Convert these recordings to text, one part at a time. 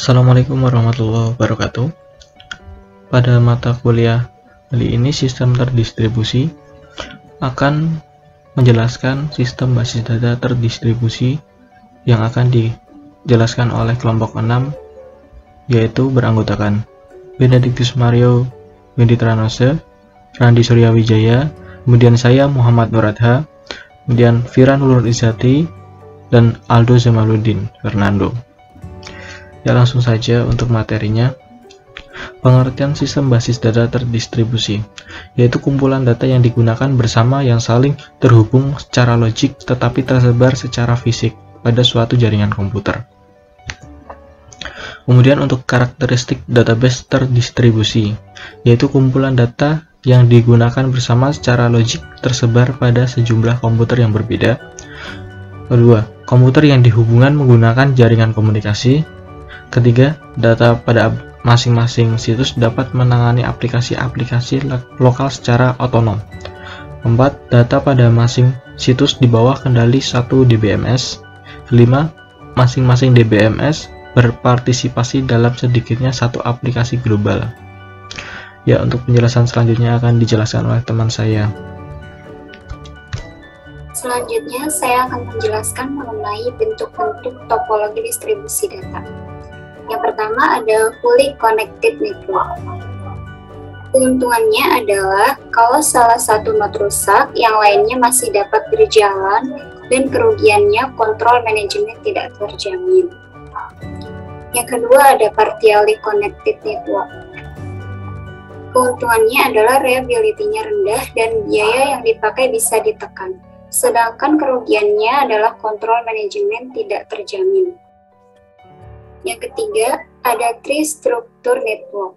Assalamualaikum warahmatullahi wabarakatuh. Pada mata kuliah kali ini sistem terdistribusi akan menjelaskan sistem basis data terdistribusi yang akan dijelaskan oleh kelompok 6, yaitu beranggotakan Benedictus Mario Wenditranoshe, Randi Suryawijaya, kemudian saya Muhammad Nuradha, kemudian Fira Nurul Izzati, dan Aldo Zamaluddin Fernando. Ya, langsung saja untuk materinya. Pengertian sistem basis data terdistribusi, yaitu kumpulan data yang digunakan bersama yang saling terhubung secara logik tetapi tersebar secara fisik pada suatu jaringan komputer. Kemudian untuk karakteristik database terdistribusi, yaitu kumpulan data yang digunakan bersama secara logik tersebar pada sejumlah komputer yang berbeda. Kedua, komputer yang dihubungkan menggunakan jaringan komunikasi. Ketiga, data pada masing-masing situs dapat menangani aplikasi-aplikasi lokal secara otonom. Keempat, data pada masing situs di bawah kendali satu DBMS. Kelima, masing-masing DBMS berpartisipasi dalam sedikitnya satu aplikasi global. Ya, untuk penjelasan selanjutnya akan dijelaskan oleh teman saya. Selanjutnya, saya akan menjelaskan mengenai bentuk-bentuk topologi distribusi data. Yang pertama ada fully connected network. Keuntungannya adalah kalau salah satu node rusak, yang lainnya masih dapat berjalan dan kerugiannya kontrol manajemen tidak terjamin. Yang kedua ada partially connected network. Keuntungannya adalah reliability-nya rendah dan biaya yang dipakai bisa ditekan. Sedangkan kerugiannya adalah kontrol manajemen tidak terjamin. Yang ketiga, ada tree structure network.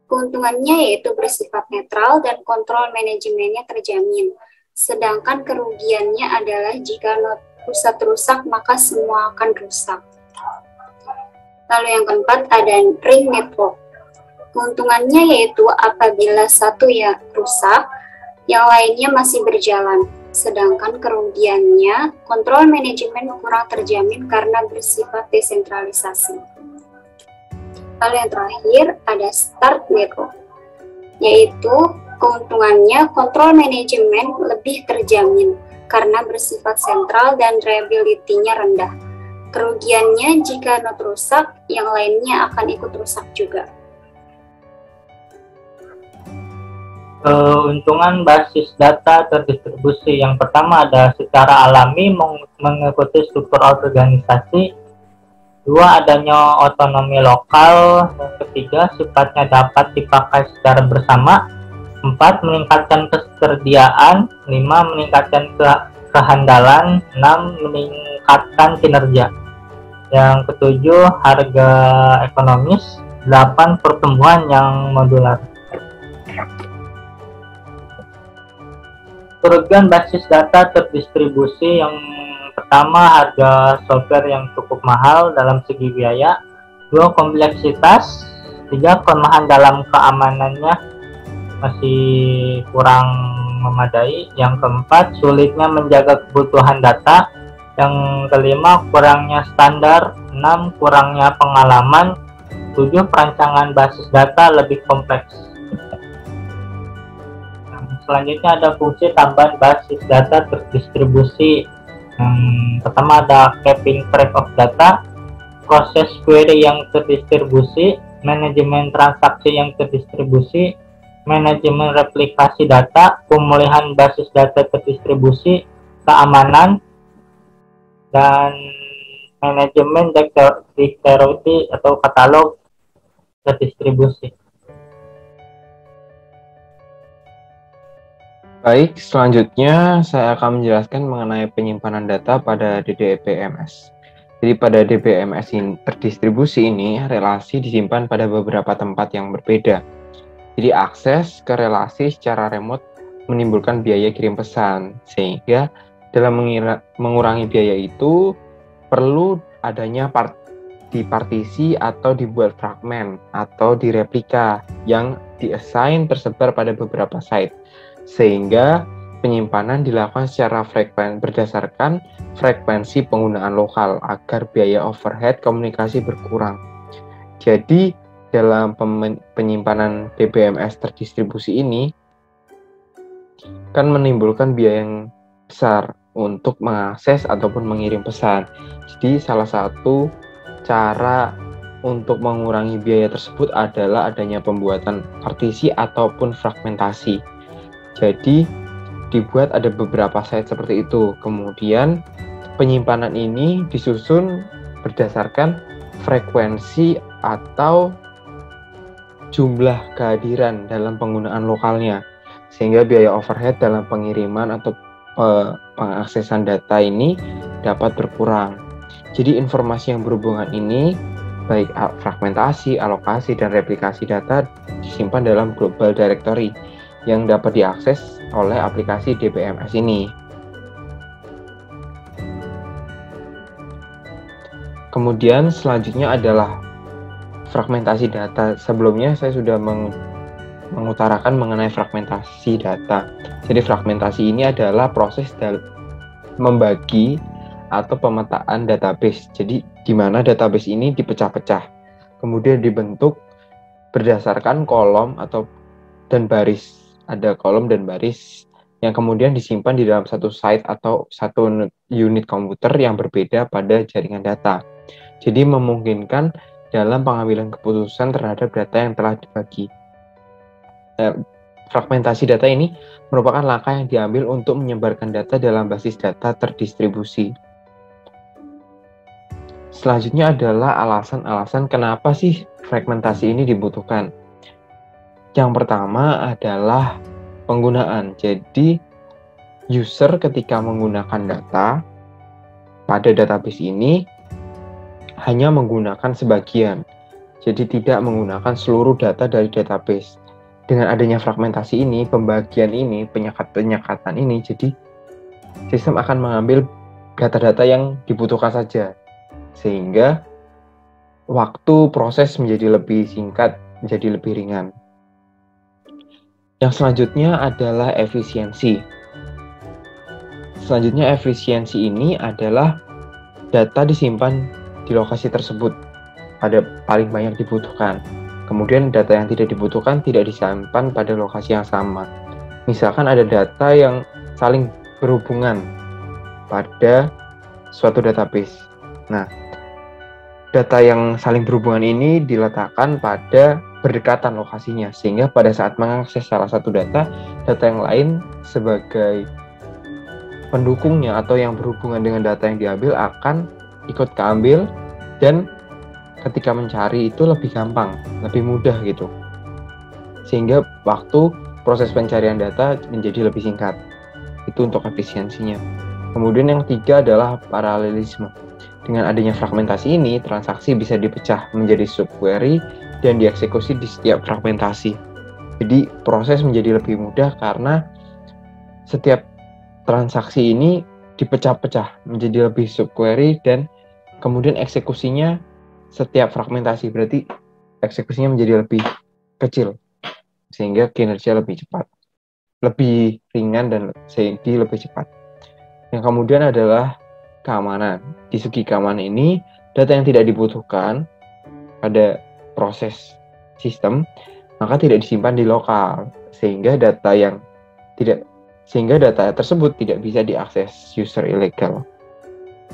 Keuntungannya yaitu bersifat netral dan kontrol manajemennya terjamin. Sedangkan kerugiannya adalah jika node pusat rusak, maka semua akan rusak. Lalu yang keempat, ada ring network. Keuntungannya yaitu apabila satu yang rusak, yang lainnya masih berjalan. Sedangkan kerugiannya, kontrol manajemen kurang terjamin karena bersifat desentralisasi. Lalu yang terakhir, ada start network, yaitu keuntungannya kontrol manajemen lebih terjamin karena bersifat sentral dan reliability-nya rendah. Kerugiannya jika node rusak, yang lainnya akan ikut rusak juga. Keuntungan basis data terdistribusi yang pertama ada secara alami mengikuti struktur organisasi. Dua, adanya otonomi lokal. Yang ketiga, sifatnya dapat dipakai secara bersama. 4, meningkatkan ketersediaan. 5, meningkatkan kehandalan. 6, meningkatkan kinerja. Yang ketujuh, harga ekonomis. 8, pertumbuhan yang modular. Kerugian basis data terdistribusi yang pertama, harga software yang cukup mahal dalam segi biaya. 2, kompleksitas. 3, kelemahan dalam keamanannya masih kurang memadai. Yang keempat, sulitnya menjaga kebutuhan data. Yang kelima, kurangnya standar. 6, kurangnya pengalaman. 7, perancangan basis data lebih kompleks. Selanjutnya ada fungsi tambahan basis data terdistribusi. Pertama ada keeping track of data, proses query yang terdistribusi, manajemen transaksi yang terdistribusi, manajemen replikasi data, pemulihan basis data terdistribusi, keamanan, dan manajemen diclarative atau katalog terdistribusi. Baik, selanjutnya saya akan menjelaskan mengenai penyimpanan data pada DBMS. Jadi pada DBMS terdistribusi ini, relasi disimpan pada beberapa tempat yang berbeda. Jadi akses ke relasi secara remote menimbulkan biaya kirim pesan, sehingga dalam mengurangi biaya itu perlu adanya dipartisi atau dibuat fragmen atau direplika yang diassign tersebar pada beberapa site. Sehingga penyimpanan dilakukan secara berdasarkan frekuensi penggunaan lokal agar biaya overhead komunikasi berkurang. Jadi, dalam penyimpanan DBMS terdistribusi ini kan menimbulkan biaya yang besar untuk mengakses ataupun mengirim pesan. Jadi, salah satu cara untuk mengurangi biaya tersebut adalah adanya pembuatan partisi ataupun fragmentasi. Jadi, dibuat ada beberapa site seperti itu. Kemudian penyimpanan ini disusun berdasarkan frekuensi atau jumlah kehadiran dalam penggunaan lokalnya, sehingga biaya overhead dalam pengiriman atau pengaksesan data ini dapat berkurang. Jadi informasi yang berhubungan ini, baik fragmentasi, alokasi, dan replikasi data disimpan dalam global directory yang dapat diakses oleh aplikasi DBMS ini. Kemudian selanjutnya adalah fragmentasi data. Sebelumnya saya sudah mengutarakan mengenai fragmentasi data. Jadi fragmentasi ini adalah proses membagi atau pemetaan database. Jadi di mana database ini dipecah-pecah, kemudian dibentuk berdasarkan kolom dan baris. Ada kolom dan baris yang kemudian disimpan di dalam satu site atau satu unit komputer yang berbeda pada jaringan data. Jadi memungkinkan dalam pengambilan keputusan terhadap data yang telah dibagi. Fragmentasi data ini merupakan langkah yang diambil untuk menyebarkan data dalam basis data terdistribusi. Selanjutnya adalah alasan-alasan kenapa sih fragmentasi ini dibutuhkan. Yang pertama adalah penggunaan. Jadi, user ketika menggunakan data pada database ini hanya menggunakan sebagian. Jadi, tidak menggunakan seluruh data dari database. Dengan adanya fragmentasi ini, pembagian ini, penyekatan ini, jadi sistem akan mengambil data-data yang dibutuhkan saja. Sehingga waktu proses menjadi lebih singkat, menjadi lebih ringan. Yang selanjutnya adalah efisiensi. Selanjutnya efisiensi ini adalah data disimpan di lokasi tersebut pada paling banyak dibutuhkan. Kemudian data yang tidak dibutuhkan tidak disimpan pada lokasi yang sama. Misalkan ada data yang saling berhubungan pada suatu database. Nah, data yang saling berhubungan ini diletakkan pada berdekatan lokasinya, sehingga pada saat mengakses salah satu data yang lain sebagai pendukungnya atau yang berhubungan dengan data yang diambil akan ikut keambil, dan ketika mencari itu lebih gampang, lebih mudah gitu. Sehingga waktu proses pencarian data menjadi lebih singkat. Itu untuk efisiensinya. Kemudian yang ketiga adalah paralelisme. Dengan adanya fragmentasi ini, transaksi bisa dipecah menjadi subquery dan dieksekusi di setiap fragmentasi. Jadi proses menjadi lebih mudah karena setiap transaksi ini dipecah-pecah menjadi lebih subquery dan kemudian eksekusinya setiap fragmentasi, berarti eksekusinya menjadi lebih kecil sehingga kinerja lebih cepat, lebih ringan dan jadi lebih cepat. Yang kemudian adalah keamanan. Di segi keamanan ini, data yang tidak dibutuhkan pada proses sistem maka tidak disimpan di lokal, sehingga data tersebut tidak bisa diakses user ilegal.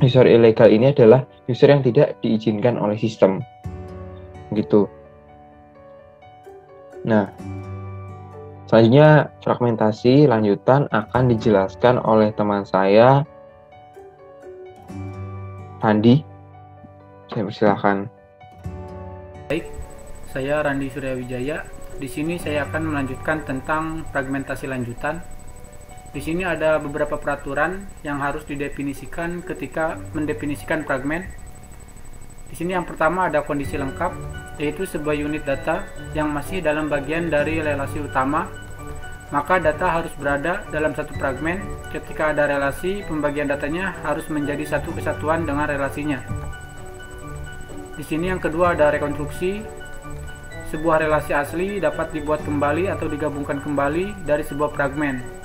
User ilegal ini adalah user yang tidak diizinkan oleh sistem. Gitu. Nah, selanjutnya fragmentasi lanjutan akan dijelaskan oleh teman saya, Randi. Saya persilakan. Baik, saya Randi Suryawijaya. Di sini saya akan melanjutkan tentang fragmentasi lanjutan. Di sini ada beberapa peraturan yang harus didefinisikan ketika mendefinisikan fragmen. Di sini yang pertama ada kondisi lengkap, yaitu sebuah unit data yang masih dalam bagian dari relasi utama, maka data harus berada dalam satu fragmen. Ketika ada relasi, pembagian datanya harus menjadi satu kesatuan dengan relasinya. Di sini yang kedua ada rekonstruksi. Sebuah relasi asli dapat dibuat kembali atau digabungkan kembali dari sebuah fragmen.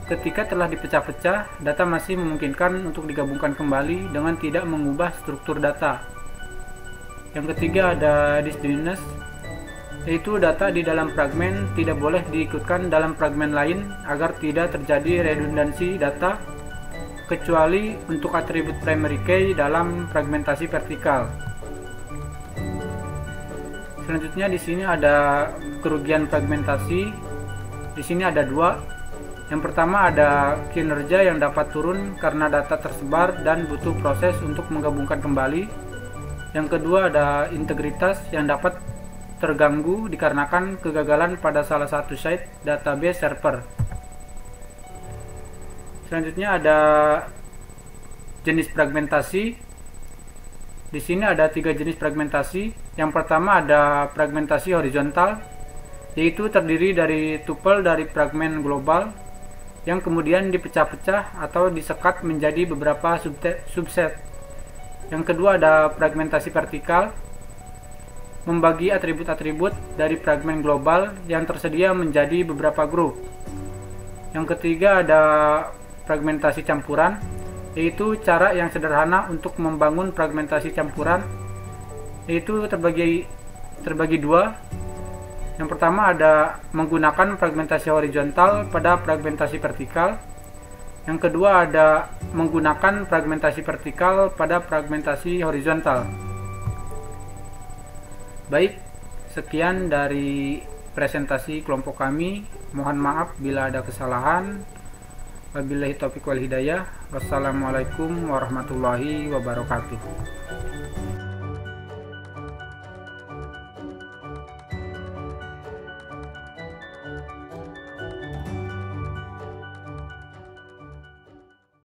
ketika telah dipecah-pecah, data masih memungkinkan untuk digabungkan kembali dengan tidak mengubah struktur data. Yang ketiga ada disjointness, yaitu data di dalam fragmen tidak boleh diikutkan dalam fragmen lain agar tidak terjadi redundansi data, kecuali untuk atribut primary key dalam fragmentasi vertikal. Selanjutnya di sini ada kerugian fragmentasi. Di sini ada dua. Yang pertama ada kinerja yang dapat turun karena data tersebar dan butuh proses untuk menggabungkan kembali. Yang kedua ada integritas yang dapat terganggu dikarenakan kegagalan pada salah satu site database server. Selanjutnya ada jenis fragmentasi. Di sini ada 3 jenis fragmentasi. Yang pertama ada fragmentasi horizontal, yaitu terdiri dari tuple dari fragmen global yang kemudian dipecah-pecah atau disekat menjadi beberapa subset. Yang kedua ada fragmentasi vertikal, membagi atribut-atribut dari fragmen global yang tersedia menjadi beberapa grup. Yang ketiga ada fragmentasi campuran, yaitu cara yang sederhana untuk membangun fragmentasi campuran, yaitu terbagi dua. Yang pertama ada menggunakan fragmentasi horizontal pada fragmentasi vertikal. Yang kedua ada menggunakan fragmentasi vertikal pada fragmentasi horizontal. Baik, sekian dari presentasi kelompok kami. Mohon maaf bila ada kesalahan. Wabillahi taufiq wal hidayah. Wassalamualaikum warahmatullahi wabarakatuh.